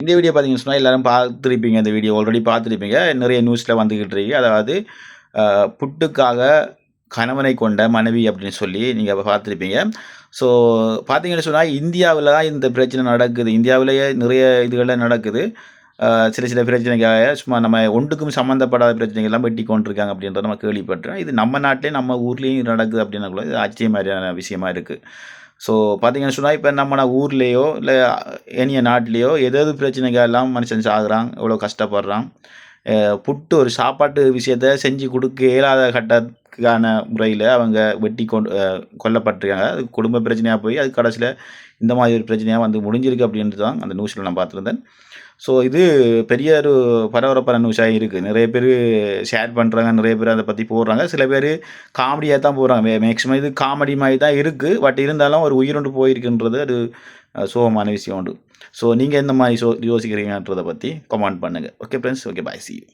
இந்த வீடியோ பார்த்தீங்கன்னு சொன்னா எல்லாரும் பார்த்துருப்பீங்க. இந்த வீடியோ ஆல்ரெடி பார்த்துருப்பீங்க. நிறைய நியூஸ்ல வந்துகிட்டு இருக்கு. அதாவது புட்டுக்காக கணவனை கொண்ட மனைவி அப்படின்னு சொல்லி நீங்க பார்த்துருப்பீங்க. ஸோ பார்த்தீங்கன்னு சொன்னா இந்தியாவுல தான் இந்த பிரச்சனை நடக்குது. இந்தியாவிலேயே நிறைய இதுகள்லாம் நடக்குது. சில சில பிரச்சனைக்காக சும்மா நம்ம ஒன்றுக்கும் சம்மந்தப்படாத பிரச்சனைகள்லாம் வெட்டி கொண்டிருக்காங்க அப்படின்றத நம்ம கேள்விப்பட்டோம். இது நம்ம நாட்டிலேயே நம்ம ஊர்லேயும் நடக்குது அப்படின்னக்குள்ள இது ஆச்சரியமான விஷயமா இருக்குது. ஸோ பார்த்தீங்கன்னு சொன்னா, இப்ப நம்ம ஊர்லயோ, இல்ல ஏனைய நாட்டிலயோ ஏதாவது பிரச்சனைக்கெல்லாம் மனுஷன் சாகுறான், எவ்வளோ கஷ்டப்படுறான். புட்டு ஒரு சாப்பாட்டு விஷயத்த செஞ்சு குடுக்க இயலாத கட்டத்துக்கான முறையில அவங்க வெட்டி கொல்லப்பட்டுருக்காங்க. அது குடும்ப பிரச்சனையா போய், அது கடைசில இந்த மாதிரி ஒரு பிரச்சனையா வந்து முடிஞ்சிருக்கு அப்படின்றது தான் அந்த நியூஸ்ல நான் பார்த்துருந்தேன். ஸோ இது பெரிய ஒரு பரபரப்பான நியூஸா இருக்கு. நிறைய பேரு ஷேர் பண்றாங்க. நிறைய பேர் அத பத்தி போடுறாங்க. சில பேரு காமெடியா தான் போடுறாங்க. மேக்ஸிமம் இது காமெடி மாரி தான் இருக்கு. பட் இருந்தாலும் ஒரு உயிரோண்டு போயிருக்குன்றது அது சோகமான விஷயம் உண்டு. ஸோ நீங்க எந்த மாரி யோசிக்கிறீங்கன்றத பத்தி கமெண்ட் பண்ணுங்க. Okay friends. Okay bye. C you.